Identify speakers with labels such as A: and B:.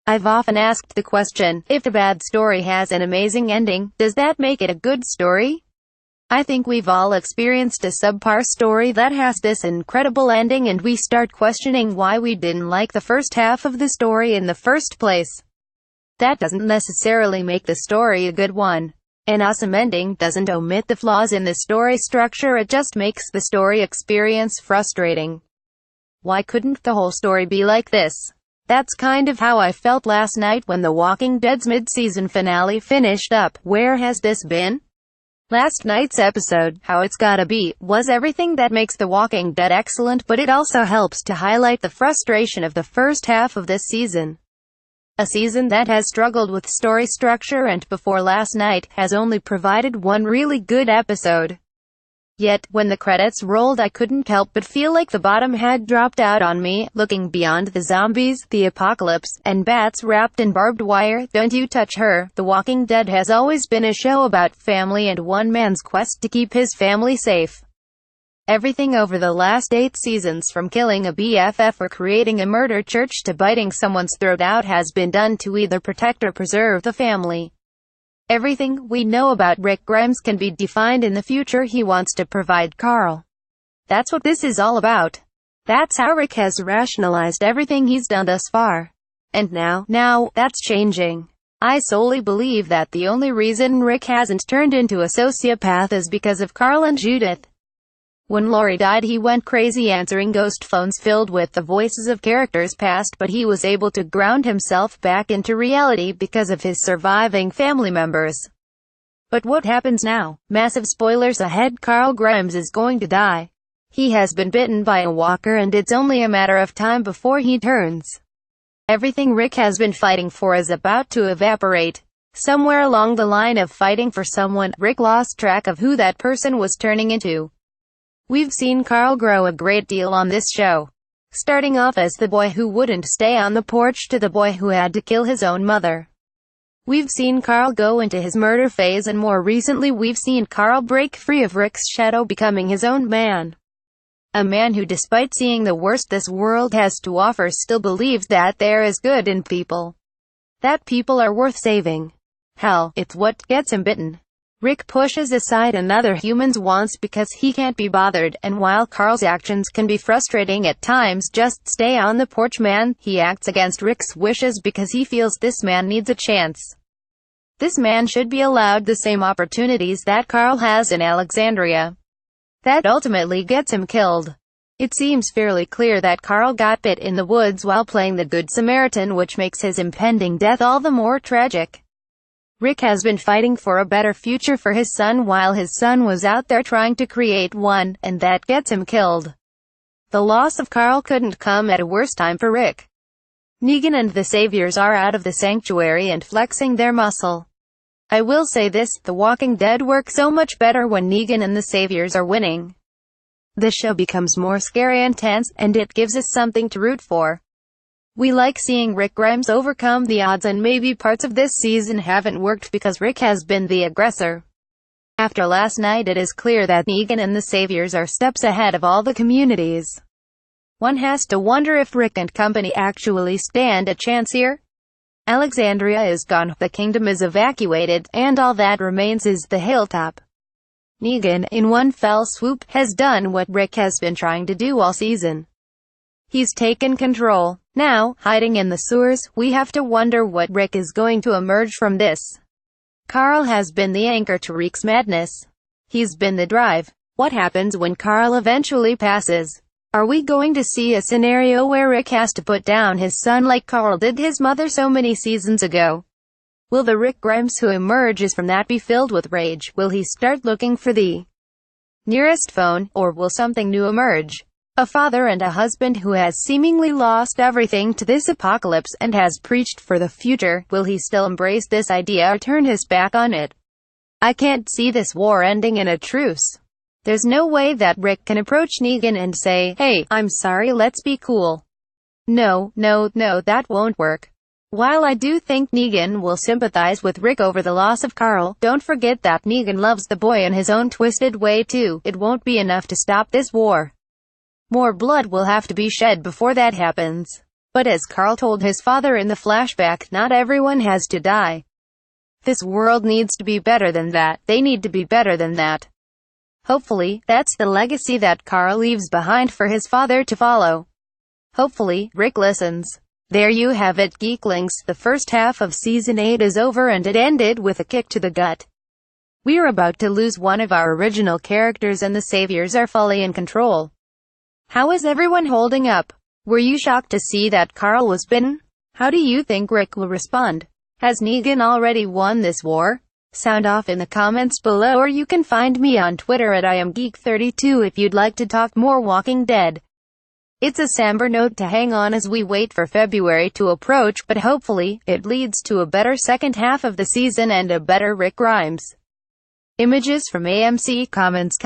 A: I've often asked the question, if a bad story has an amazing ending, does that make it a good story? I think we've all experienced a subpar story that has this incredible ending and we start questioning why we didn't like the first half of the story in the first place. That doesn't necessarily make the story a good one. An awesome ending doesn't omit the flaws in the story structure, it just makes the story experience frustrating. Why couldn't the whole story be like this? That's kind of how I felt last night when The Walking Dead's mid-season finale finished up. Where has this been? Last night's episode, How It's Gotta Be, was everything that makes The Walking Dead excellent, but it also helps to highlight the frustration of the first half of this season. A season that has struggled with story structure and before last night, has only provided one really good episode. Yet, when the credits rolled I couldn't help but feel like the bottom had dropped out on me, looking beyond the zombies, the apocalypse, and bats wrapped in barbed wire. Don't you touch her. The Walking Dead has always been a show about family and one man's quest to keep his family safe. Everything over the last 8 seasons, from killing a BFF or creating a murder church to biting someone's throat out, has been done to either protect or preserve the family. Everything we know about Rick Grimes can be defined in the future he wants to provide Carl. That's what this is all about. That's how Rick has rationalized everything he's done thus far. And now, that's changing. I solely believe that the only reason Rick hasn't turned into a sociopath is because of Carl and Judith. When Lori died he went crazy answering ghost phones filled with the voices of characters past, but he was able to ground himself back into reality because of his surviving family members. But what happens now? Massive spoilers ahead. Carl Grimes is going to die. He has been bitten by a walker and it's only a matter of time before he turns. Everything Rick has been fighting for is about to evaporate. Somewhere along the line of fighting for someone, Rick lost track of who that person was turning into. We've seen Carl grow a great deal on this show. Starting off as the boy who wouldn't stay on the porch to the boy who had to kill his own mother. We've seen Carl go into his murder phase and more recently we've seen Carl break free of Rick's shadow, becoming his own man. A man who, despite seeing the worst this world has to offer, still believes that there is good in people. That people are worth saving. Hell, it's what gets him bitten. Rick pushes aside another human's wants because he can't be bothered, and while Carl's actions can be frustrating at times, just stay on the porch man, he acts against Rick's wishes because he feels this man needs a chance. This man should be allowed the same opportunities that Carl has in Alexandria. That ultimately gets him killed. It seems fairly clear that Carl got bit in the woods while playing the Good Samaritan, which makes his impending death all the more tragic. Rick has been fighting for a better future for his son while his son was out there trying to create one, and that gets him killed. The loss of Carl couldn't come at a worse time for Rick. Negan and the Saviors are out of the sanctuary and flexing their muscle. I will say this, The Walking Dead works so much better when Negan and the Saviors are winning. The show becomes more scary and tense, and it gives us something to root for. We like seeing Rick Grimes overcome the odds, and maybe parts of this season haven't worked because Rick has been the aggressor. After last night it is clear that Negan and the Saviors are steps ahead of all the communities. One has to wonder if Rick and company actually stand a chance here. Alexandria is gone, the kingdom is evacuated, and all that remains is the hilltop. Negan, in one fell swoop, has done what Rick has been trying to do all season. He's taken control. Now, hiding in the sewers, we have to wonder what Rick is going to emerge from this. Carl has been the anchor to Rick's madness. He's been the drive. What happens when Carl eventually passes? Are we going to see a scenario where Rick has to put down his son like Carl did his mother so many seasons ago? Will the Rick Grimes who emerges from that be filled with rage? Will he start looking for the nearest phone, or will something new emerge? A father and a husband who has seemingly lost everything to this apocalypse, and has preached for the future, will he still embrace this idea or turn his back on it? I can't see this war ending in a truce. There's no way that Rick can approach Negan and say, "Hey, I'm sorry, let's be cool." No, that won't work. While I do think Negan will sympathize with Rick over the loss of Carl, don't forget that Negan loves the boy in his own twisted way too. It won't be enough to stop this war. More blood will have to be shed before that happens. But as Carl told his father in the flashback, not everyone has to die. This world needs to be better than that. They need to be better than that. Hopefully, that's the legacy that Carl leaves behind for his father to follow. Hopefully, Rick listens. There you have it, Geeklings. The first half of Season 8 is over and it ended with a kick to the gut. We're about to lose one of our original characters and the Saviors are fully in control. How is everyone holding up? Were you shocked to see that Carl was bitten? How do you think Rick will respond? Has Negan already won this war? Sound off in the comments below, or you can find me on Twitter at IamGeek32 if you'd like to talk more Walking Dead. It's a somber note to hang on as we wait for February to approach, but hopefully, it leads to a better second half of the season and a better Rick Grimes. Images from AMC Comments.